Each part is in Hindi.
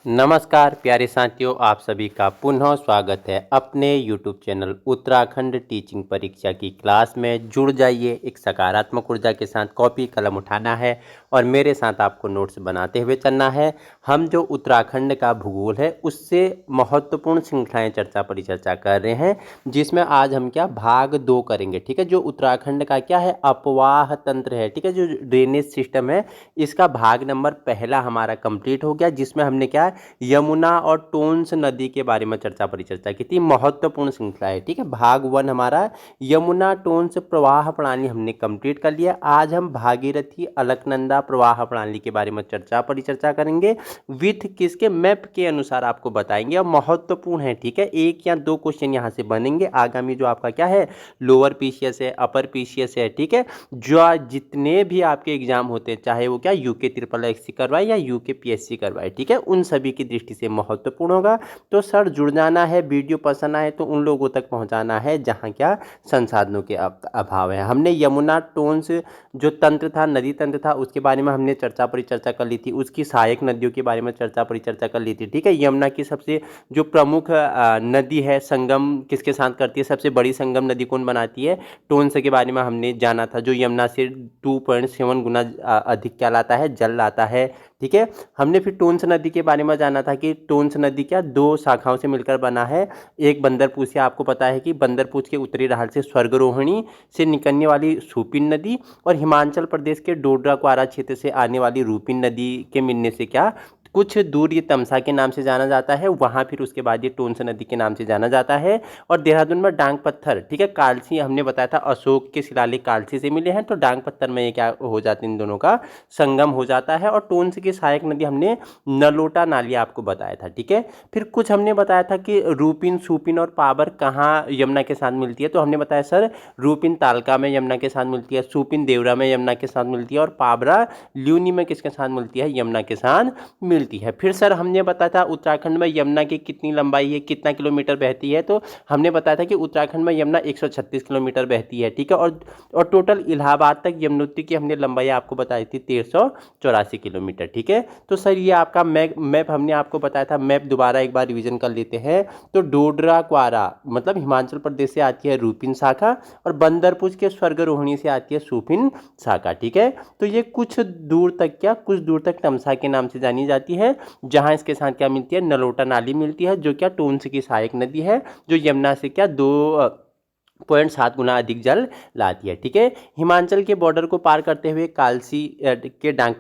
नमस्कार प्यारे साथियों, आप सभी का पुनः स्वागत है अपने YouTube चैनल उत्तराखंड टीचिंग परीक्षा की क्लास में। जुड़ जाइए, एक सकारात्मक ऊर्जा के साथ कॉपी कलम उठाना है और मेरे साथ आपको नोट्स बनाते हुए चलना है। हम जो उत्तराखंड का भूगोल है उससे महत्वपूर्ण श्रृंखलाएं चर्चा परिचर्चा कर रहे हैं, जिसमें आज हम क्या भाग 2 करेंगे। ठीक है, जो उत्तराखंड का क्या है अपवाह तंत्र है, ठीक है, जो ड्रेनेज सिस्टम है, इसका भाग नंबर पहला हमारा कंप्लीट हो गया, जिसमें हमने क्या यमुना और टोंस नदी के बारे में चर्चा परिचर्चा की थी। महत्वपूर्ण श्रृंखला है। ठीक है, भाग 1 हमारा यमुना टोंस प्रवाह प्रणाली हमने कंप्लीट कर लिया। आज हम भागीरथी अलकनंदा प्रवाह प्रणाली के बारे में चर्चा परिचर्चा करेंगे, विथ किसके मैप के अनुसार आपको बताएंगे और महत्वपूर्ण है। ठीक है, एक या दो क्वेश्चन यहाँ से बनेंगे। आगामी जो आपका क्या है लोअर पीसीएस है, अपर पीसीएस है, ठीक है, जो जितने भी आपके एग्जाम होते हैं, चाहे वो क्या यूके ट्रिपल एससी करवाए या यूके पीएससी करवाए, ठीक है, उन सभी की दृष्टि से महत्वपूर्ण होगा। तो सर जुड़ जाना है, वीडियो पसंद आए तो उन लोगों तक पहुंचाना है जहां क्या संसाधनों के अभाव है। हमने यमुना टोंस जो तंत्र था, नदी तंत्र था, उसके बारे में हमने चर्चा परिचर्चा कर ली थी। उसकी सहायक नदियों के बारे में चर्चा परिचर्चा कर ली थी। ठीक है, यमुना की सबसे जो प्रमुख नदी है, संगम किसके साथ करती है, सबसे बड़ी संगम नदी कौन बनाती है, टोंस के बारे में हमने जाना था, जो यमुना से 2.7 गुना अधिक क्या लाता है, जल लाता है। ठीक है, हमने फिर टोंस नदी के बारे में जाना था कि टोंस नदी क्या दो शाखाओं से मिलकर बना है। एक बंदरपूछ, आपको पता है कि बंदरपूछ के उत्तरी ढाल से स्वर्गरोहिणी से निकलने वाली सूपिन नदी और हिमाचल प्रदेश के डोडरा क्वारा क्षेत्र से आने वाली रूपिन नदी के मिलने से क्या कुछ दूर ये तमसा के नाम से जाना जाता है। वहाँ फिर उसके बाद ये टोंस नदी के नाम से जाना जाता है। और देहरादून में डांग पत्थर, ठीक है, कालसी हमने बताया था अशोक के शिलालेख कालसी से मिले हैं, तो डांग पत्थर में ये क्या हो जाता है, इन दोनों का संगम हो जाता है। और टोंस की सहायक नदी हमने नलोटा नाली आपको बताया था। ठीक है, फिर कुछ हमने बताया था कि रूपिन, सूपिन और पाबर कहाँ यमुना के साथ मिलती है, तो हमने बताया सर रूपिन तालका में यमुना के साथ मिलती है, सूपिन देवरा में यमुना के साथ मिलती है और पाबरा ल्यूनी में किसके साथ मिलती है, यमुना के साथ मिलती है। फिर सर हमने बताया था उत्तराखंड में यमुना की कितनी लंबाई है, कितना किलोमीटर बहती है, तो हमने बताया था कि उत्तराखंड में यमुना 136 किलोमीटर बहती है। ठीक है, और टोटल इलाहाबाद तक यमुनोत्री की हमने लंबाई आपको बताई थी 1384 किलोमीटर। ठीक है, तो सर ये आपका मैप हमने आपको बताया था। मैप दोबारा एक बार रिवीजन कर लेते हैं। तो डोडरा क्वारा मतलब हिमाचल प्रदेश से आती है रूपिन शाखा और बंदरपुर के स्वर्गरोहिणी से आती है सूपिन शाखा। ठीक है, तो ये कुछ दूर तक तमसा के नाम से जानी जाती है, जहां इसके साथ क्या मिलती है, नलोटा नाली मिलती है, जो क्या टोंस की सहायक नदी है, जो यमुना से क्या 2.7 गुना अधिक जल लाती है। ठीक है, हिमाचल के बॉर्डर को पार करते हुए कालसी के डांग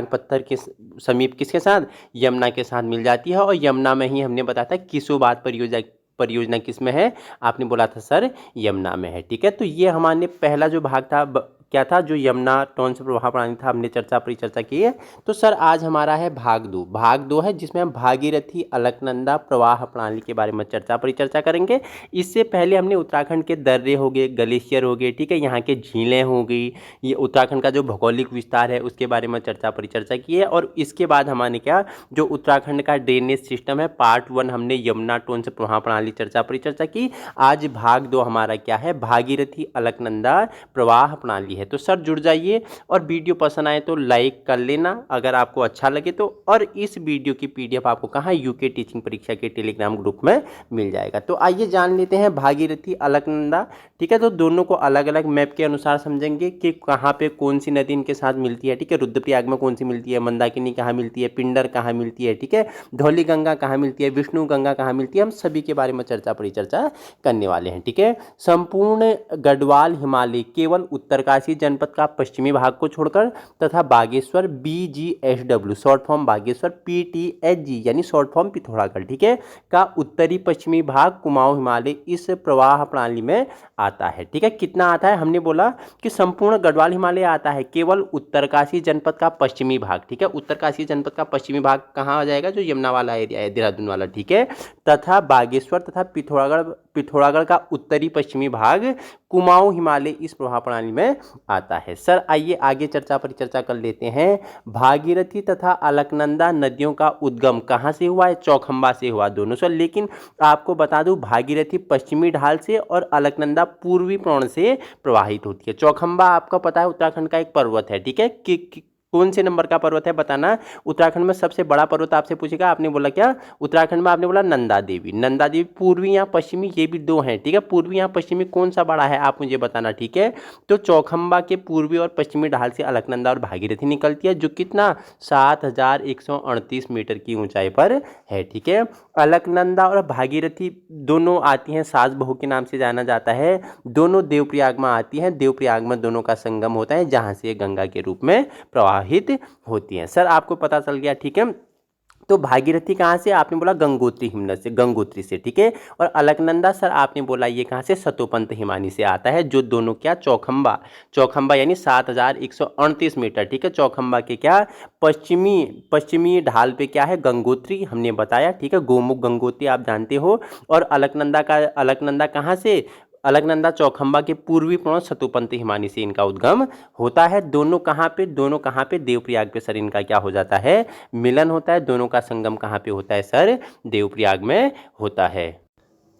पत्थर के समीप किसके साथ, यमुना के साथ मिल जाती है। और यमुना में ही हमने बताया था किसोबाद परियोजना किस में है, आपने बोला था सर यमुना में है। ठीक है, तो ये हमारे पहला जो भाग था क्या था, जो यमुना टोंस प्रवाह प्रणाली था, हमने चर्चा परिचर्चा की है। तो सर आज हमारा है भाग दो है, जिसमें हम भागीरथी अलकनंदा प्रवाह प्रणाली के बारे में चर्चा परिचर्चा करेंगे। इससे पहले हमने उत्तराखंड के दर्रे हो गए, ग्लेशियर हो गए, ठीक है, यहाँ के झीलें हो गई, ये उत्तराखंड का जो भौगोलिक विस्तार है उसके बारे में चर्चा परिचर्चा की है। और इसके बाद हमने क्या जो उत्तराखंड का ड्रेनेज सिस्टम है पार्ट 1 हमने यमुना टोंस प्रवाह प्रणाली चर्चा परिचर्चा की। आज भाग 2 हमारा क्या है, भागीरथी अलकनंदा प्रवाह प्रणाली है। तो सर जुड़ जाइए और वीडियो पसंद आए तो लाइक कर लेना अगर आपको अच्छा लगे तो। और इस वीडियो की पीडीएफ आपको कहाँ, यूके टीचिंग परीक्षा के टेलीग्राम ग्रुप में मिल जाएगा। तो आइए जान लेते हैं भागीरथी अलकनंदा। ठीक है, तो दोनों को अलग अलग मैप के अनुसार समझेंगे कि कहाँ पे कौन सी नदी इनके साथ मिलती है। ठीक है, रुद्रप्रयाग में कौन सी मिलती है, मंदाकिनी कहाँ मिलती है, पिंडर कहाँ मिलती है, ठीक है, धौली गंगा कहाँ मिलती है, विष्णु गंगा कहाँ मिलती है, हम सभी के बारे में चर्चा परिचर्चा करने वाले हैं। ठीक है, संपूर्ण गढ़वाल हिमालय केवल उत्तरकाशी जनपद का पश्चिमी भाग को छोड़कर तथा Bageshwar BGSW short form Bageshwar PTHG यानी शॉर्ट फॉर्म पिथौरागढ़, ठीक है, का उत्तरी पश्चिमी भाग कुमाऊं हिमालय इस प्रवाह प्रणाली में आता है। ठीक है, कितना आता है, हमने बोला कि संपूर्ण गढ़वाल हिमालय आता है केवल उत्तरकाशी जनपद का पश्चिमी भाग। ठीक है, उत्तरकाशी जनपद का पश्चिमी भाग कहाँ आ जाएगा, जो यमुना वाला एरिया है, देहरादून वाला। ठीक है, तथा बागेश्वर तथा पिथौरागढ़ का उत्तरी पश्चिमी भाग कुमाऊं हिमालय इस प्रवाह प्रणाली में आता है। सर आइए आगे चर्चा परिचर्चा कर लेते हैं। भागीरथी तथा अलकनंदा नदियों का उद्गम कहाँ से हुआ है, चौखंबा से हुआ, दोनों से। लेकिन आपको बता दूं भागीरथी पश्चिमी ढाल से और अलकनंदा पूर्वी प्रोण से प्रवाहित होती है। चौखंबा आपको पता है उत्तराखंड का एक पर्वत है। ठीक है, कौन से नंबर का पर्वत है बताना। उत्तराखंड में सबसे बड़ा पर्वत आपसे पूछेगा, आपने बोला क्या, उत्तराखंड में आपने बोला नंदा देवी। नंदा देवी पूर्वी या पश्चिमी, ये भी दो हैं, ठीक है। पूर्वी या पश्चिमी कौन सा बड़ा है आप मुझे बताना, ठीक है। तो चौखंबा के पूर्वी और पश्चिमी ढाल से अलकनंदा और भागीरथी निकलती है, जो कितना 7138 मीटर की ऊंचाई पर है, ठीक है। अलकनंदा और भागीरथी दोनों आती हैं, सास बहू के नाम से जाना जाता है। दोनों देवप्रयाग में आती हैं, देवप्रयाग में दोनों का संगम होता है, जहां से ये गंगा के रूप में प्रवाहित होती हैं। सर आपको पता चल गया, ठीक है। तो भागीरथी कहाँ से, आपने बोला गंगोत्री हिमनद से, गंगोत्री से, ठीक है। और अलकनंदा सर आपने बोला ये कहाँ से, सतोपंत हिमानी से आता है, जो दोनों क्या, चौखंबा, चौखंबा यानी 7138 मीटर, ठीक है। चौखंबा के क्या, पश्चिमी पश्चिमी ढाल पे क्या है, गंगोत्री हमने बताया, ठीक है। गोमुख गंगोत्री आप जानते हो। और अलकनंदा कहाँ से, अलकनंदा चौखंबा के पूर्वी पर्वत सतोपंत हिमानी से इनका उद्गम होता है। दोनों कहाँ पे देवप्रयाग पे सर इनका क्या हो जाता है, मिलन होता है। दोनों का संगम कहाँ पे होता है सर, देवप्रयाग में होता है।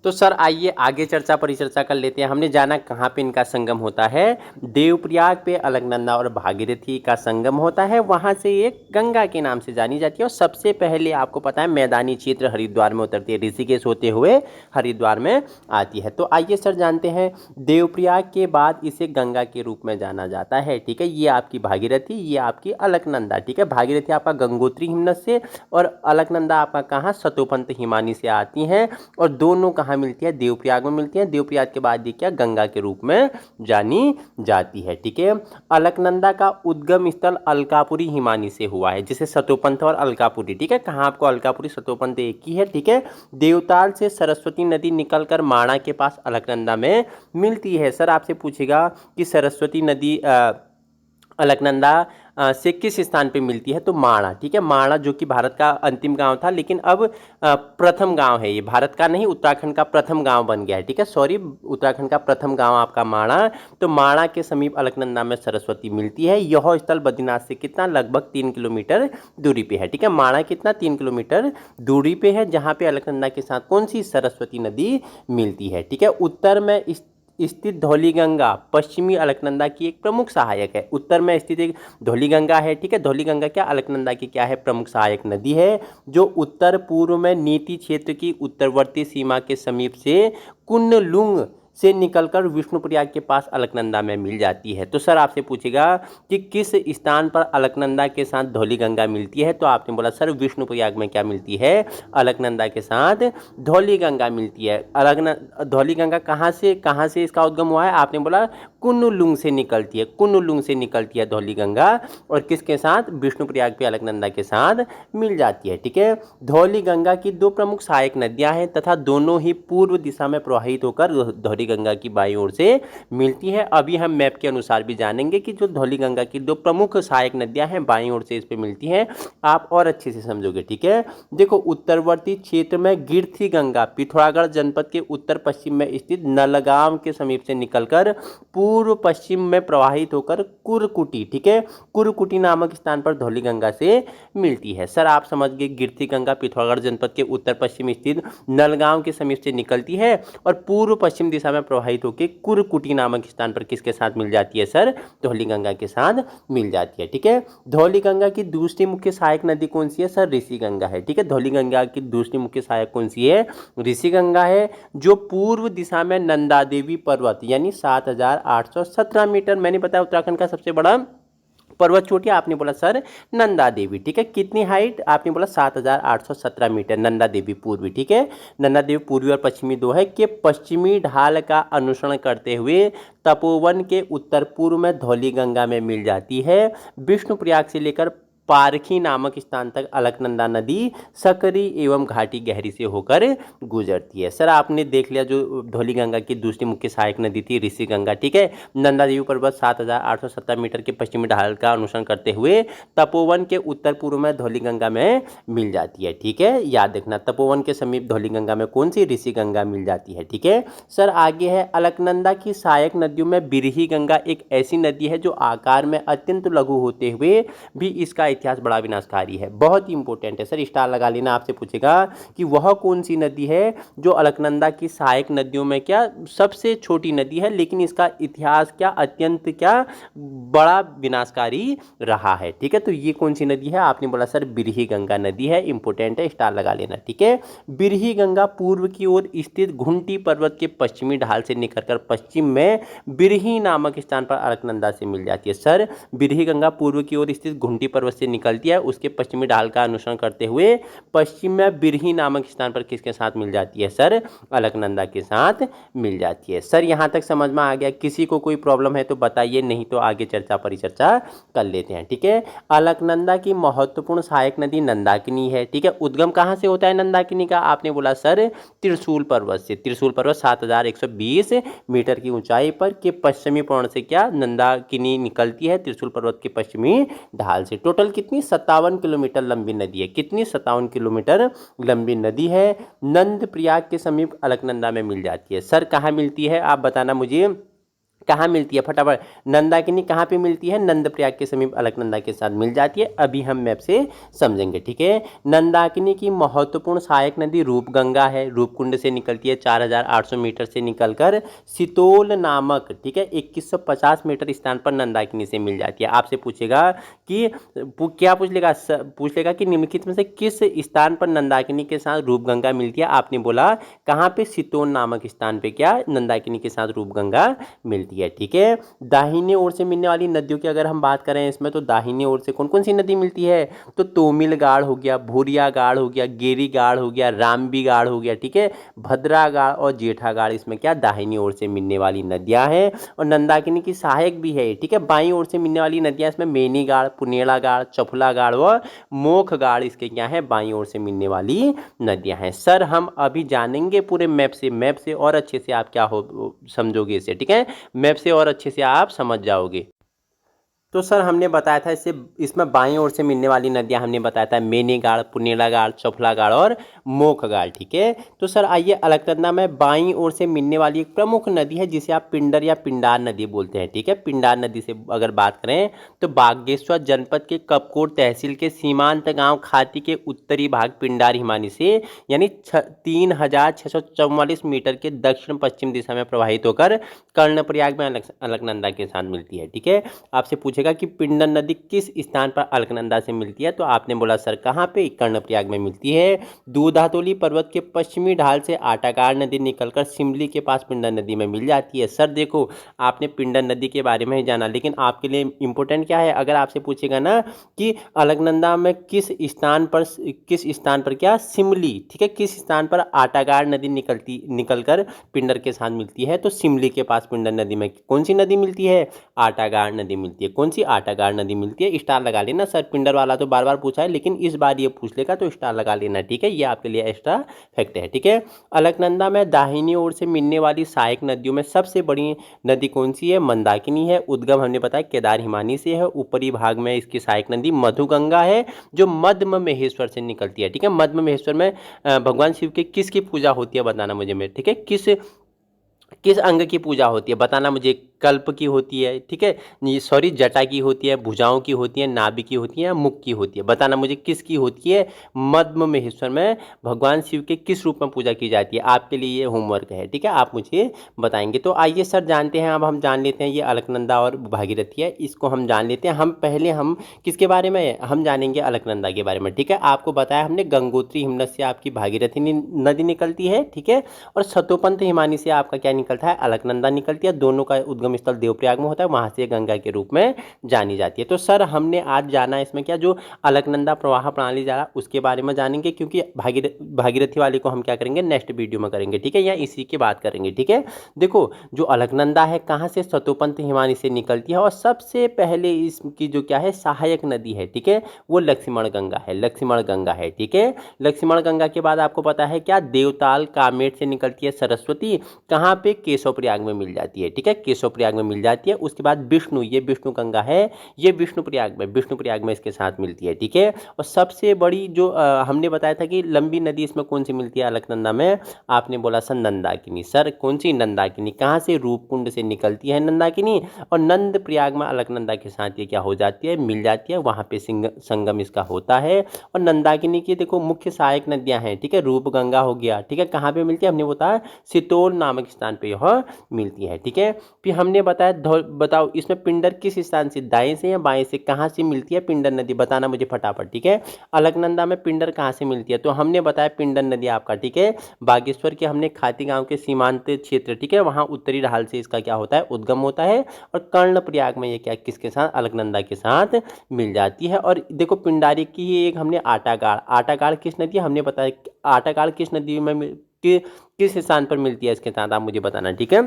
तो सर आइए आगे चर्चा परिचर्चा कर लेते हैं। हमने जाना कहाँ पे इनका संगम होता है, देवप्रयाग पे अलकनंदा और भागीरथी का संगम होता है, वहाँ से एक गंगा के नाम से जानी जाती है। और सबसे पहले आपको पता है मैदानी क्षेत्र हरिद्वार में उतरती है, ऋषिकेश होते हुए हरिद्वार में आती है। तो आइए सर जानते हैं, देवप्रयाग के बाद इसे गंगा के रूप में जाना जाता है, ठीक है। ये आपकी भागीरथी, ये आपकी अलकनंदा, ठीक है। भागीरथी आपका गंगोत्री हिमनद से और अलकनंदा आपका कहाँ, सतोपंत हिमानी से आती हैं। और दोनों कहाँ मिलती है, देवप्रयाग में मिलती है। देवप्रयाग के बाद ये क्या, गंगा के रूप में जानी जाती है, ठीक है। अलकनंदा का उद्गम स्थल अलकापुरी हिमानी से हुआ है, जिसे सतोपंत और अलकापुरी, ठीक है। कहाँ आपको, अलकापुरी सतोपंत एक ही है, ठीक है। देवताल से सरस्वती नदी निकलकर माणा के पास अलकनंदा में मिलती है। सर आपसे पूछेगा कि सरस्वती नदी अलकनंदा से किस स्थान पे मिलती है, तो माणा, ठीक है। माणा जो कि भारत का अंतिम गांव था, लेकिन अब प्रथम गांव है ये, भारत का नहीं उत्तराखंड का प्रथम गांव बन गया है, ठीक है। सॉरी, उत्तराखंड का प्रथम गांव आपका माणा। तो माणा के समीप अलकनंदा में सरस्वती मिलती है। यह स्थल बद्रीनाथ से कितना, लगभग 3 किलोमीटर दूरी पे है, ठीक है। माणा कितना, 3 किलोमीटर दूरी पे है, जहाँ पे अलकनंदा के साथ कौन सी, सरस्वती नदी मिलती है, ठीक है। उत्तर में स्थित धौलीगंगा पश्चिमी अलकनंदा की एक प्रमुख सहायक है। उत्तर में स्थित एक धौलीगंगा है, ठीक है। धौलीगंगा क्या, अलकनंदा की क्या है, प्रमुख सहायक नदी है, जो उत्तर पूर्व में नीति क्षेत्र की उत्तरवर्ती सीमा के समीप से कुन्नलुंग से निकलकर विष्णुप्रयाग के पास अलकनंदा में मिल जाती है। तो सर आपसे पूछेगा कि किस स्थान पर अलकनंदा के साथ धौलीगंगा मिलती है, तो आपने बोला सर विष्णुप्रयाग में क्या मिलती है, अलकनंदा के साथ धौलीगंगा मिलती है। धौलीगंगा कहाँ से इसका उद्गम हुआ है, आपने बोला कुन्नलुंग से निकलती है, कुन्नलुंग से निकलती है धौलीगंगा, और किसके साथ, विष्णुप्रयाग पे अलकनंदा के साथ मिल जाती है, ठीक है। धौलीगंगा की दो प्रमुख सहायक नदियां हैं तथा दोनों ही पूर्व दिशा में प्रवाहित होकर धौलीगंगा की बाईं ओर से मिलती है। अभी हम मैप के अनुसार भी जानेंगे कि जो धौलीगंगा की दो प्रमुख सहायक नदियां हैं बाईं ओर से इस पे मिलती हैं, आप और अच्छे से समझोगे, ठीक है। देखो उत्तरवर्ती क्षेत्र में गिरथी गंगा पिथौरागढ़ जनपद के उत्तर पश्चिम में स्थित नलगांव के समीप से निकलकर पूर्व पश्चिम में प्रवाहित होकर कुरकुटी, ठीक है, कुरकुटी नामक स्थान पर धौलीगंगा से मिलती है। सर आप समझ गए, गिरथी गंगा पिथौरागढ़ जनपद के उत्तर पश्चिम स्थित नलगांव के समीप से निकलती है और पूर्व पश्चिम दिशा में प्रवाहित होकर कुरकुटी नामक स्थान पर किसके साथ मिल जाती है सर, धौलीगंगा के साथ मिल जाती है, ठीक है। धौलीगंगा की दूसरी मुख्य सहायक नदी कौन सी है सर, ऋषिगंगा है, ठीक है। धौलीगंगा की दूसरी मुख्य सहायक कौन सी है, ऋषिगंगा है, जो पूर्व दिशा में नंदा देवी पर्वत यानी 7817 मीटर, मैंने बताया उत्तराखंड का सबसे बड़ा पर्वत चोटी, आपने बोला सर नंदा देवी, ठीक है। कितनी हाइट, आपने बोला 7817 मीटर, नंदा देवी पूर्वी, ठीक है। नंदा देवी पूर्वी और पश्चिमी दो है, कि पश्चिमी ढाल का अनुसरण करते हुए तपोवन के उत्तर पूर्व में धौलीगंगा में मिल जाती है। विष्णुप्रयाग से लेकर पारखी नामक स्थान तक अलकनंदा नदी सकरी एवं घाटी गहरी से होकर गुजरती है। सर आपने देख लिया जो धौलीगंगा की दूसरी मुख्य सहायक नदी थी ऋषिगंगा, ठीक है। नंदा देवी पर्वत 7817 मीटर के पश्चिमी ढाल का अनुसरण करते हुए तपोवन के उत्तर पूर्व में धौलीगंगा में मिल जाती है, ठीक है। याद रखना, तपोवन के समीप धौलीगंगा में कौन सी, ऋषिगंगा मिल जाती है, ठीक है। सर आगे है, अलकनंदा की सहायक नदियों में बिरही गंगा एक ऐसी नदी है जो आकार में अत्यंत लघु होते हुए भी इसका इतिहास बड़ा विनाशकारी है। बहुत ही इंपॉर्टेंट है सर, स्टार लगा लेना। आपसे पूछेगा कि वह कौन सी नदी है जो अलकनंदा की सहायक नदियों में क्या सबसे छोटी नदी है, लेकिन इसका इतिहास क्या अत्यंत क्या बड़ा विनाशकारी रहा है। ठीक है, तो ये कौन सी नदी है? आपने बोला सर बिरही गंगा नदी है, इंपॉर्टेंट है, स्टार लगा लेना। ठीक है, बिरही गंगा पूर्व की ओर स्थित घुंटी पर्वत के पश्चिमी ढाल से निकलकर पश्चिम में बिरही नामक स्थान पर अलकनंदा से मिल जाती है। सर बिरही गंगा पूर्व की ओर स्थित घुंटी पर्वत से निकलती है, उसके पश्चिमी ढाल का अनुसरण करते हुए पश्चिम में बिरही नामक स्थान पर किसके साथ मिल जाती है? सर अलकनंदा के साथ मिल जाती है। सर यहां तक समझ में आ गया? किसी को कोई प्रॉब्लम है तो बताइए, नहीं तो आगे चर्चा परिचर्चा कर लेते हैं। ठीक है, अलकनंदा की महत्वपूर्ण सहायक नदी नंदाकिनी है। ठीक है, उद्गम कहां से होता है नंदाकिनी का? आपने बोला सर त्रिशूल पर्वत से। त्रिशूल पर्वत 7120 मीटर की ऊंचाई पर के पश्चिमी कोण से क्या नंदाकिनी निकलती है? त्रिशूल पर्वत के पश्चिमी ढाल से। टोटल कितनी? 57 किलोमीटर लंबी नदी है। कितनी? 57 किलोमीटर लंबी नदी है। नंद प्रयाग के समीप अलकनंदा में मिल जाती है। सर कहाँ मिलती है आप बताना मुझे, कहाँ मिलती है फटाफट? नंदाकिनी कहाँ पे मिलती है? नंद प्रयाग के समीप अलकनंदा के साथ मिल जाती है। अभी हम मैप से समझेंगे। ठीक है, नंदाकिनी की महत्वपूर्ण सहायक नदी रूपगंगा है। रूपकुंड से निकलती है 4800 मीटर से निकलकर सितोल नामक, ठीक है, 2150 मीटर स्थान पर नंदाकिनी से मिल जाती है। आपसे पूछेगा कि क्या पूछ लेगा कि निम्नलिखित में से किस स्थान पर नंदाकिनी के साथ रूपगंगा मिलती है? आपने बोला कहाँ पे? सितोल नामक स्थान पे क्या नंदाकिनी के साथ रूपगंगा मिलती है। ठीक है, दाहिनी ओर से मिलने वाली नदियों की अगर हम बात करें इसमें, तो दाहिनी ओर से कौन कौन सी नदी मिलती है? तो तोमिल गाढ़ हो गया, भूरिया गाढ़ हो गया, गेरी गाढ़ हो गया, रामबी गाढ़ हो गया। ठीक है, भद्रा गाढ़ और जेठा गाढ़ इसमें क्या दाहिनी ओर से मिलने वाली नदियां हैं। और नंदाकिनी की सहायक भी है। ठीक है, बाईं ओर से मिलने वाली नदियां इसमें मेनी गाढ़, पुनेड़ा गाढ़, चफुला गाढ़ और मोख गाढ़ इसके क्या है? बाईं ओर से मिलने वाली नदियां हैं। सर हम अभी जानेंगे पूरे मैप से और अच्छे से आप क्या हो समझोगे इसे। ठीक है, मैप से और अच्छे से आप समझ जाओगे। तो सर हमने बताया था इसमें बाईं ओर से मिलने वाली नदियां हमने बताया था मेनीगाड़, पुनेलागाड़, चफलागाड़ और मोखगाड़। ठीक है, तो सर आइए अलकनंदा में बाईं ओर से मिलने वाली एक प्रमुख नदी है जिसे आप पिंडर या पिंडार नदी बोलते हैं। ठीक है, पिंडार नदी से अगर बात करें तो बागेश्वर जनपद के कपकोट तहसील के सीमांत गांव खाती के उत्तरी भाग पिंडार हिमानी से यानी 3644 मीटर के दक्षिण पश्चिम दिशा में प्रवाहित होकर कर्णप्रयाग में अलकनंदा के साथ मिलती है। ठीक है, आपसे पूछेगा कि पिंडर नदी किस स्थान पर अलकनंदा से मिलती है, तो आपने बोला सर कहाँ पे? कर्णप्रयाग में मिलती है। दूधातोली पर्वत के पश्चिमी ढाल से आटाकार नदी निकलकर सिमली के पास पिंडर नदी में मिल जाती है। सर देखो आपने पिंडर नदी के बारे में ही जाना, लेकिन आपके लिए इंपॉर्टेंट क्या है? अगर आपसे पूछेगा ना कि अलकनंदा में किस स्थान पर क्या सिमली, ठीक है, किस स्थान पर आटागार नदी निकलकर पिंडर के साथ मिलती है, तो सिमली के पास पिंडर नदी में कौन सी नदी मिलती है? आटागार नदी मिलती है। कौन सी? आटागार नदी मिलती है। स्टार लगा लेना। सर पिंडर वाला तो बार बार पूछा है, लेकिन इस बार ये पूछ लेगा तो स्टार लगा लेना। ठीक है, ये आपके लिए एक्स्ट्रा फैक्ट है। ठीक है, अलकनंदा में दाहिनी ओर से मिलने वाली सहायक नदियों में सबसे बड़ी नदी कौन सी है? मंदाकिनी है। उद्गम हमने बताया केदार हिमानी से है। ऊपरी भाग में इसकी सहायक नदी मधुगंगा है जो मध्य महेश्वर से निकलती है। ठीक है, मध्य महेश्वर में भगवान शिव के किसकी पूजा होती है बताना मुझे में। ठीक है, किस अंग की पूजा होती है बताना मुझे? कल्प की होती है, ठीक है, सॉरी जटा की होती है, भुजाओं की होती है, नाभि की होती है, मुख की होती है, बताना मुझे किसकी होती है? मध्य महेश्वर में भगवान शिव के किस रूप में पूजा की जाती है? आपके लिए ये होमवर्क है। ठीक है, आप मुझे बताएंगे। तो आइए सर जानते हैं, अब हम जान लेते हैं ये अलकनंदा और भागीरथी है, इसको हम जान लेते हैं। हम किसके बारे में हम जानेंगे? अलकनंदा के बारे में। ठीक है, आपको बताया हमने गंगोत्री हिमनद से आपकी भागीरथी नदी निकलती है। ठीक है, और सतोपंथ हिमानी से आपका क्या निकलता है? अलकनंदा निकलती है। दोनों का उद्गम स्थल देवप्रयाग में होता है, वहां से गंगा के रूप में जानी जाती है। तो सर हमने आज जाना इसमें क्या, जो अलकनंदा प्रवाह प्रणाली जा रहा उसके बारे में जानेंगे, क्योंकि भागीरथी वाले को हम क्या करेंगे नेक्स्ट वीडियो में करेंगे। ठीक है, या इसी की बात करेंगे। ठीक है, देखो जो अलकनंदा है कहाँ से? सतोपंथ हिमानी से निकलती है और सबसे पहले इसकी जो क्या है सहायक नदी है, ठीक है, वो लक्ष्मण गंगा है। लक्ष्मण गंगा है। ठीक है, लक्ष्मण गंगा के बाद आपको पता है क्या, देवताल कामेट से निकलती है सरस्वती, कहाँ पे? केशव प्रयाग में मिल जाती है। ठीक है, केशव विष्णुप्रयाग में मिल जाती है। उसके बाद विष्णु, ये विष्णु गंगा है, ये विष्णुप्रयाग में इसके साथ मिलती है, ठीक है। और सबसे बड़ी जो हमने बताया था कि लंबी नदी इसमें कौन सी मिलती है अलकनंदा में, आपने बोला सर नंदाकिनी। सर कौन सी नंदाकिनी, कहाँ से, रूपकुंड से निकलती है नंदाकिनी, और नंद प्रयाग में अलकनंदा के साथ ये क्या हो जाती है, मिल जाती है, वहाँ पे संगम इसका होता है। और नंदाकिनी की देखो मुख्य सहायक नदियाँ हैं, ठीक है, रूप गंगा हो गया, ठीक है, कहाँ पे मिलती है, हमने बताया सितोल नामक स्थान पे यह मिलती है, ठीक है। फिर हमने बताया बताओ इसमें पिंडर किस स्थान से, दाएं से या बाएं से, कहाँ से मिलती है पिंडर नदी, बताना मुझे फटाफट, ठीक है। अलकनंदा में पिंडर कहाँ से मिलती है, तो हमने बताया पिंडर नदी आपका, ठीक है, बागेश्वर के हमने खाती गांव के सीमांत क्षेत्र, ठीक है, वहाँ उत्तरी ढाल से इसका क्या होता है, उद्गम होता है। और कर्णप्रयाग में ये क्या किसके साथ, अलकनंदा के साथ मिल जाती है। और देखो पिंडारी की ही एक हमने आटागाड़ किस नदी है, हमने बताया आटागाड़ किस नदी में किस स्थान पर मिलती है, इसके साथ आप मुझे बताना, ठीक है,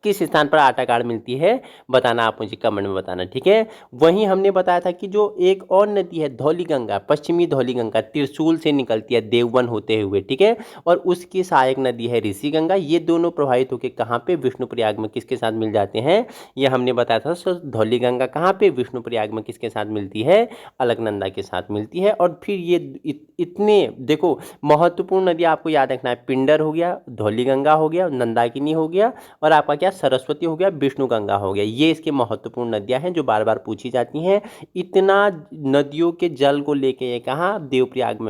किस स्थान पर आटागाड़ मिलती है, बताना आप मुझे कमेंट में बताना, ठीक है। वहीं हमने बताया था कि जो एक और नदी है धौलीगंगा, पश्चिमी धौलीगंगा त्रिशूल से निकलती है देववन होते हुए, ठीक है, और उसकी सहायक नदी है ऋषिगंगा। ये दोनों प्रवाहित होकर कहाँ पे, विष्णुप्रयाग में किसके साथ मिल जाते हैं, ये हमने बताया था। सो धौलीगंगा कहाँ पे, विष्णुप्रयाग में किसके साथ मिलती है, अलकनंदा के साथ मिलती है। और फिर ये इतने देखो महत्वपूर्ण नदी आपको याद रखना है, पिंडर हो गया, धौलीगंगा हो गया, नंदाकिनी हो गया, और आपका क्या सरस्वती हो गया, विष्णु गंगा हो गया। ये इसके महत्वपूर्ण नदियां हैं जो बार बार पूछी जाती हैं। इतना नदियों के जल को लेके ये कहाँ, देवप्रयाग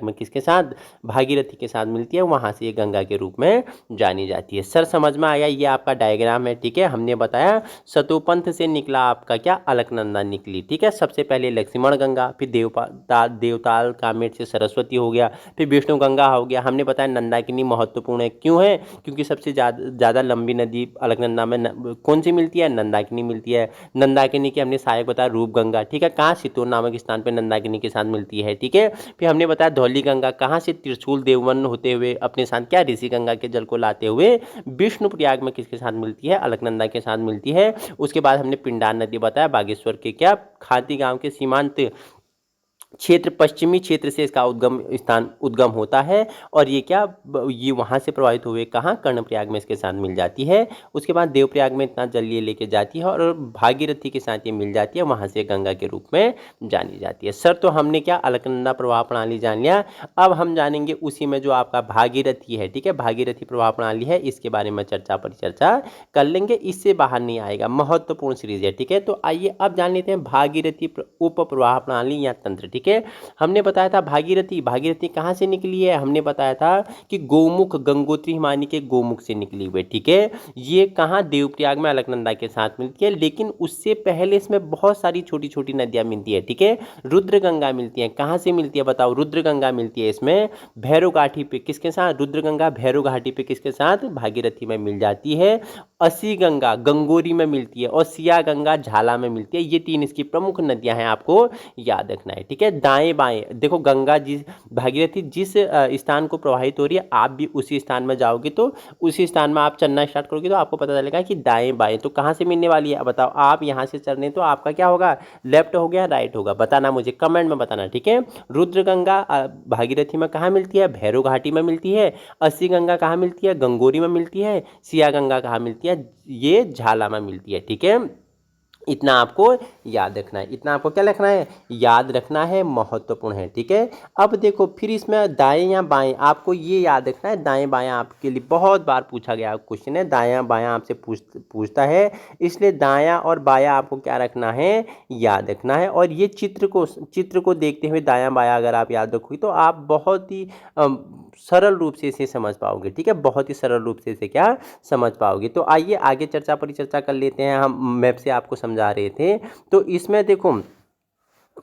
में किसके साथ, भागीरथी के साथ मिलती है, वहां से ये गंगा के रूप में जानी जाती है। सर समझ में आया, ये आपका डायग्राम है, ठीक है। हमने बताया सतोपंथ से निकला आपका क्या, अलकनंदा निकली, ठीक है। सबसे पहले लक्ष्मण गंगा, फिर देवताल कामेट से सरस्वती हो गया, फिर विष्णु गंगा हो गया। हमने बताया नंदाकिनी महत्वपूर्ण है, क्यों है, क्योंकि सबसे ज़्यादा लंबी नदी अलकनंदा में कौन सी मिलती है, नंदाकिनी मिलती है। नंदाकिनी की हमने सहायक बताया रूप गंगा, ठीक है, कहाँ, सितोर नामक स्थान पर नंदाकिनी के साथ मिलती है, ठीक है। फिर हमने बताया धौली गंगा कहाँ से, त्रिशूल देववन होते हुए अपने साथ क्या, ऋषि गंगा के जल को लाते हुए विष्णुप्रयाग में किसके साथ मिलती है, अलकनंदा के साथ मिलती है। उसके बाद हमने पिंडार नदी बताया, बागेश्वर के क्या, खाती गांव के सीमांत क्षेत्र, पश्चिमी क्षेत्र से इसका उद्गम होता है। और ये क्या, ये वहाँ से प्रवाहित हुए कहाँ, कर्णप्रयाग में इसके साथ मिल जाती है। उसके बाद देवप्रयाग में इतना जल ये लेके जाती है और भागीरथी के साथ ये मिल जाती है, वहाँ से गंगा के रूप में जानी जाती है। सर तो हमने क्या अलकनंदा प्रवाह प्रणाली जान लिया। अब हम जानेंगे उसी में जो आपका भागीरथी है, ठीक है, भागीरथी प्रवाह प्रणाली है, इसके बारे में परिचर्चा कर लेंगे, इससे बाहर नहीं आएगा, महत्वपूर्ण सीरीज है, ठीक है। तो आइए अब जान लेते हैं भागीरथी उप प्रवाह प्रणाली या तंत्र, ठीक है। हमने बताया था भागीरथी कहाँ से निकली है, हमने बताया था कि गोमुख, गंगोत्री हिमानी के गोमुख से निकली हुई, ठीक है। ये कहाँ, देवप्रयाग में अलकनंदा के साथ मिलती है, लेकिन उससे पहले इसमें बहुत सारी छोटी छोटी नदियां मिलती है, ठीक है। रुद्रगंगा मिलती है, कहाँ से मिलती है बताओ, रुद्रगंगा मिलती है इसमें भैरव घाटी पे, किसके साथ, रुद्रगंगा भैरव घाटी पे किसके साथ, भागीरथी में मिल जाती है। असी गंगा गंगोरी में मिलती है, और सिया गंगा झाला में मिलती है। ये तीन इसकी प्रमुख नदियां हैं, आपको याद रखना है, ठीक है। दाएं बाएं देखो, गंगा जिस भागीरथी जिस स्थान को प्रवाहित हो रही है, आप भी उसी स्थान में जाओगे तो उसी स्थान में आप चलना स्टार्ट करोगे तो आपको पता चलेगा कि दाएं बाएं तो कहाँ से मिलने वाली है, बताओ। आप यहाँ से चल रहे हैं तो आपका क्या होगा, लेफ्ट हो गया, राइट होगा, बताना मुझे कमेंट में बताना, ठीक है। रुद्रगंगा भागीरथी में कहाँ मिलती है, भैरव घाटी में मिलती है। अस्सी गंगा कहाँ मिलती है, गंगोरी में मिलती है। सिया गंगा कहाँ मिलती है, ये झाला में मिलती है, ठीक है। इतना आपको याद रखना है, इतना आपको क्या रखना है, याद रखना है, महत्वपूर्ण है, ठीक है। अब देखो फिर इसमें दाएं या बाएं, आपको ये याद रखना है, दाएं बाएं आपके लिए बहुत बार पूछा गया क्वेश्चन है, दायां बायां आपसे पूछता है, इसलिए दायां और बायां आपको क्या रखना है, याद रखना है। और ये चित्र को देखते हुए दायां बायां अगर आप याद रखोगे तो आप बहुत ही सरल रूप से इसे समझ पाओगे, ठीक है, बहुत ही सरल रूप से इसे क्या समझ पाओगे। तो आइए आगे परिचर्चा कर लेते हैं। हम मैप से आपको समझा रहे थे, तो इसमें देखो,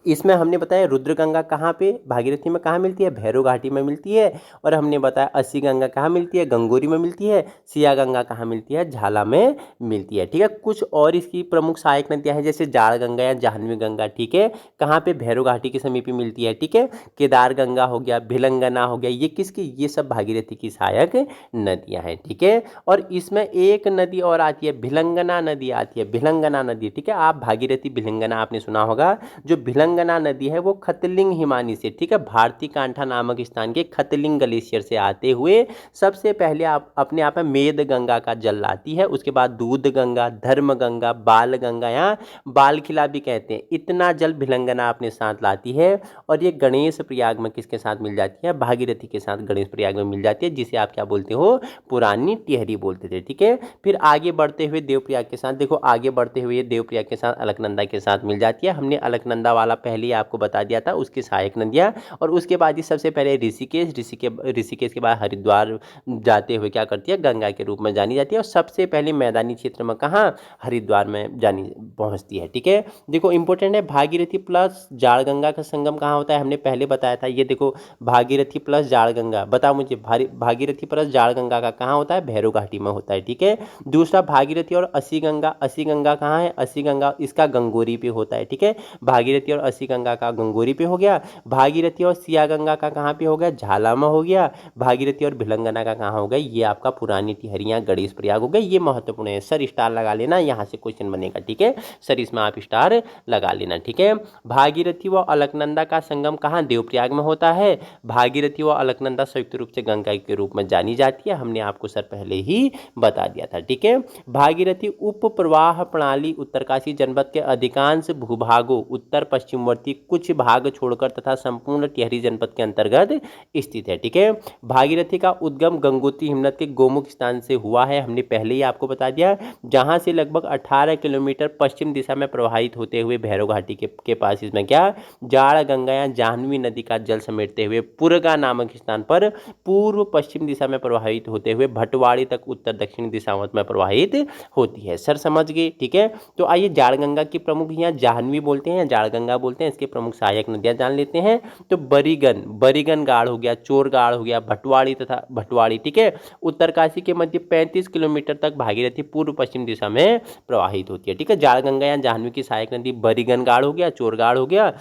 इसमें हमने बताया रुद्रगंगा कहाँ पे, भागीरथी में कहाँ मिलती है, भैरव घाटी में मिलती है। और हमने बताया अस्सी गंगा कहाँ मिलती है, गंगोरी में मिलती है। सिया गंगा कहाँ मिलती है, झाला में मिलती है, ठीक है। कुछ और इसकी प्रमुख सहायक नदियाँ हैं, जैसे जाड़ गंगा या जाह्नवी गंगा, ठीक है, कहाँ पे, भैरव घाटी के समीप मिलती है, ठीक है। केदार गंगा हो गया, भिलंगना हो गया, ये किसकी, ये सब भागीरथी की सहायक नदियाँ हैं, ठीक है। और इसमें एक नदी और आती है, भिलंगना नदी आती है, भिलंगना नदी, ठीक है। आप भागीरथी भिलंगना आपने सुना होगा, जो भिलंगना नदी है वो खतलिंग हिमानी से, ठीक है, भारती कांठा नामक स्थान के खतलिंग ग्लेशियर से आते हुए सबसे पहले आप अपने आप में मेद गंगा का जल लाती है, उसके बाद दूध गंगा, धर्म गंगा, बाल गंगा या बाल खिला भी कहते हैं, इतना जल भिलंगना अपने साथ लाती है। और ये गणेश प्रयाग में किसके साथ मिल जाती है? भागीरथी के साथ गणेश प्रयाग में मिल जाती है, जिसे आप क्या बोलते हो? पुरानी टिहरी बोलते थे, ठीक है। फिर आगे बढ़ते हुए देवप्रयाग के साथ, देखो आगे बढ़ते हुए देवप्रयाग के साथ अलकनंदा के साथ मिल जाती है। हमने अलकनंदा वाला पहले ही आपको बता दिया था, उसकी सहायक नदियाँ। और उसके बाद ही सबसे पहले ऋषिकेश के बाद हरिद्वार जाते हुए क्या करती है? गंगा के रूप में जानी जाती है। और सबसे पहले मैदानी क्षेत्र में कहाँ? हरिद्वार में जानी पहुँचती है, ठीक है। देखो इंपॉर्टेंट है, भागीरथी प्लस जाड़ गंगा का संगम कहाँ होता है? हमने पहले बताया था, ये देखो भागीरथी प्लस जाड़ गंगा, बताओ मुझे भागीरथी प्लस जाड़ गंगा का कहाँ होता है? भैरव घाटी में होता है, ठीक है। दूसरा भागीरथी और अस्सी गंगा कहाँ है? अस्सी गंगा इसका गंगोरी पे होता है, ठीक है। भागीरथी और अस्सी गंगा का गंगोरी पे हो गया। भागीरथी और सिया गंगा का कहाँ पे हो गया? झालामा हो गया। भागीरथी और भिलंगना का कहाँ हो गया? ये आपका पुरानी टिहरियाँ गणेश प्रयाग हो गए। ये महत्वपूर्ण है, सर स्टार लगा लेना, यहाँ से क्वेश्चन बनेगा, ठीक है। सर इसमें आप स्टार लगा लेना, ठीक है। भागीरथी व अलकनंदा का संगम कहाँ? देवप्रयाग में होता है। भागीरथी व अलकनंदा संयुक्त रूप से गंगा के रूप में जानी जाती है, हमने आपको सर पहले ही बता दिया था, ठीक है। भागीरथी उप प्रवाह प्रणाली उत्तरकाशी जनपद के अधिकांश भूभागों उत्तर पश्चिमवर्ती कुछ भाग छोड़कर तथा संपूर्ण टिहरी जनपद के अंतर्गत स्थित है, ठीक है। भागीरथी का उद्गम गंगोत्री हिमनद के गोमुख स्थान से हुआ है, हमने पहले ही आपको बता दिया, जहां से लगभग 18 किलोमीटर पश्चिम दिशा में प्रवाहित होते हुए भैरव घाटी के पास इसमें क्या? जाड़ गंगा या जाह्नवी नदी का जल समेटते हुए पुरगा नामक स्थान पर पूर्व पश्चिम दिशा में प्रवाहित होते हुए भटवाड़ी तक उत्तर दक्षिण दिशाओं में प्रवाहित होती है। सर समझ गए, ठीक है। तो आइए जाड़ गंगा की प्रमुख, यहाँ जाह्नवी बोलते हैं या जाड़ गंगा बोलते हैं, इसके प्रमुख सहायक नदियां जान लेते हैं। तो बरीगन गाड़ हो गया, चोर गाड़ हो गया, भटवाड़ी तथा भटवाड़ी, ठीक है। उत्तरकाशी के मध्य 35 किलोमीटर तक भागीरथी पूर्व पश्चिम दिशा में प्रवाहित होती है, ठीक है। जाड़ गंगा या जाह्नवी की सहायक नदी बरीगन गाड़ हो गया, चोर गाड़ हो गया,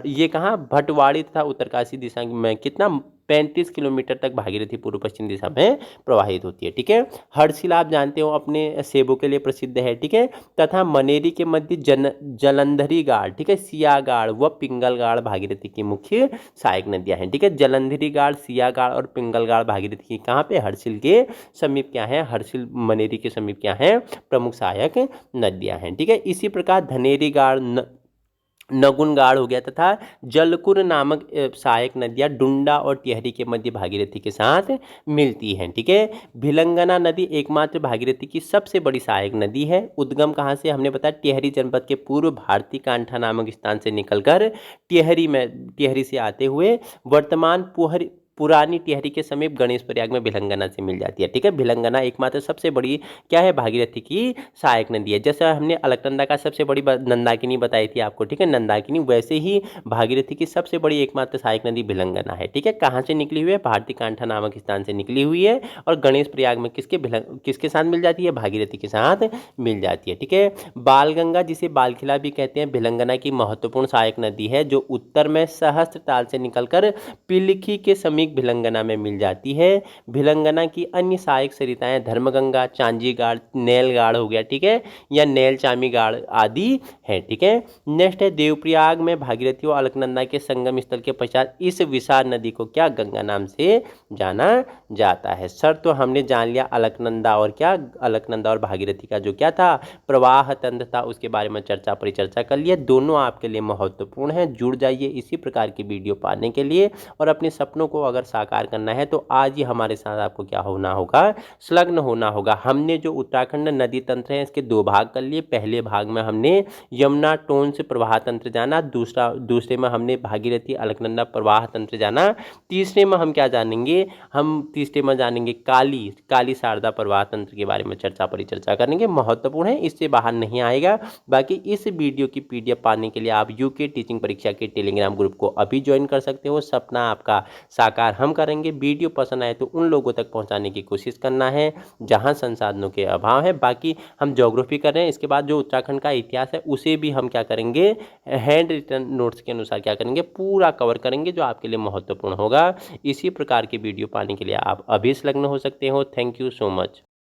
ये कहाँ? भटवाड़ी तथा उत्तरकाशी दिशा में कितना? 35 किलोमीटर तक भागीरथी पूर्व पश्चिम दिशा में प्रवाहित होती है, ठीक है। हर्षिल आप जानते हो अपने सेबों के लिए प्रसिद्ध है, ठीक है। तथा मनेरी के मध्य जलंधरी गाड़, ठीक है, सिया गाड़ व पिंगल गाड़ भागीरथी की मुख्य सहायक नदियां हैं, ठीक है। जलंधरी गाड़, सिया गाड़ और पिंगल गाड़ भागीरथी की कहाँ पे? हर्षिल के समीप क्या है? हर्षिल मनेरी के समीप क्या है? प्रमुख सहायक नदियां हैं, ठीक है। इसी प्रकार धनेरी गाड़, नगुन गाड़ हो गया तथा जलकुर नामक सहायक नदियां डुंडा और टिहरी के मध्य भागीरथी के साथ मिलती हैं, ठीक है। भिलंगना नदी एकमात्र भागीरथी की सबसे बड़ी सहायक नदी है। उद्गम कहाँ से? हमने बताया टिहरी जनपद के पूर्व भारती कांठा नामक स्थान से निकलकर टिहरी से आते हुए वर्तमान पुरानी टिहरी के समीप गणेश प्रयाग में भिलंगना से मिल जाती है, ठीक है। भिलंगना एकमात्र सबसे बड़ी क्या है? भागीरथी की सहायक नदी है। जैसे हमने अलकनंदा का सबसे बड़ी नंदाकिनी बताई थी आपको, ठीक है, नंदाकिनी, वैसे ही भागीरथी की सबसे बड़ी एकमात्र सहायक नदी भिलंगना है, ठीक है। कहाँ से निकली हुई है? भारती कांठा नामक स्थान से निकली हुई है और गणेश प्रयाग में किसके साथ मिल जाती है? भागीरथी के साथ मिल जाती है, ठीक है। बालगंगा, जिसे बालखिला भी कहते हैं, भिलंगना की महत्वपूर्ण सहायक नदी है, जो उत्तर में सहस्त्र ताल से निकलकर पिलखी के समीप भिलंगना में मिल जाती है। भिलंगना की अन्य सहायक सरिताएं धर्मगंगा, चांजी गाड़, नेल गाड़ हो गया, ठीक है, या नेल चामी गाड़ आदि है, ठीक है। नेक्स्ट है देवप्रयाग में भागीरथी और अलकनंदा के संगम स्थल के पश्चात इस विशाल नदी को क्या? गंगा नाम से जाना जाता है। सर तो हमने जान लिया अलकनंदा और भागीरथी का जो क्या था? प्रवाह तंत्र था, उसके बारे में परिचर्चा कर लिया। दोनों आपके लिए महत्वपूर्ण है, जुड़ जाइए इसी प्रकार की वीडियो पाने के लिए। और अपने सपनों को अगर साकार करना है तो आज ही हमारे साथ आपको क्या होना होगा? संलग्न होना होगा। हमने जो उत्तराखंड नदी तंत्र है इसके 2 भाग कर लिए। पहले भाग में हमने यमुना टोंस प्रवाह तंत्र जाना, दूसरे में हमने भागीरथी अलकनंदा प्रवाह तंत्र जाना। तीसरे में हम क्या जानेंगे? तीसरे में जानेंगे काली शारदा प्रवाह तंत्र के बारे में परिचर्चा करेंगे। महत्वपूर्ण है, इससे बाहर नहीं आएगा। बाकी इस वीडियो की PDF पाने के लिए आप यूके टीचिंग परीक्षा के टेलीग्राम ग्रुप को अभी ज्वाइन कर सकते हो। सपना आपका साकार हम करेंगे। वीडियो पसंद आए तो उन लोगों तक पहुंचाने की कोशिश करना है जहां संसाधनों के अभाव है। बाकी हम ज्योग्राफी कर रहे हैं, इसके बाद जो उत्तराखंड का इतिहास है उसे भी हम क्या करेंगे? हैंड रिटन नोट्स के अनुसार क्या करेंगे? पूरा कवर करेंगे, जो आपके लिए महत्वपूर्ण होगा। इसी प्रकार की वीडियो पाने के लिए आप अभी संलग्न हो सकते हो। Thank you so much.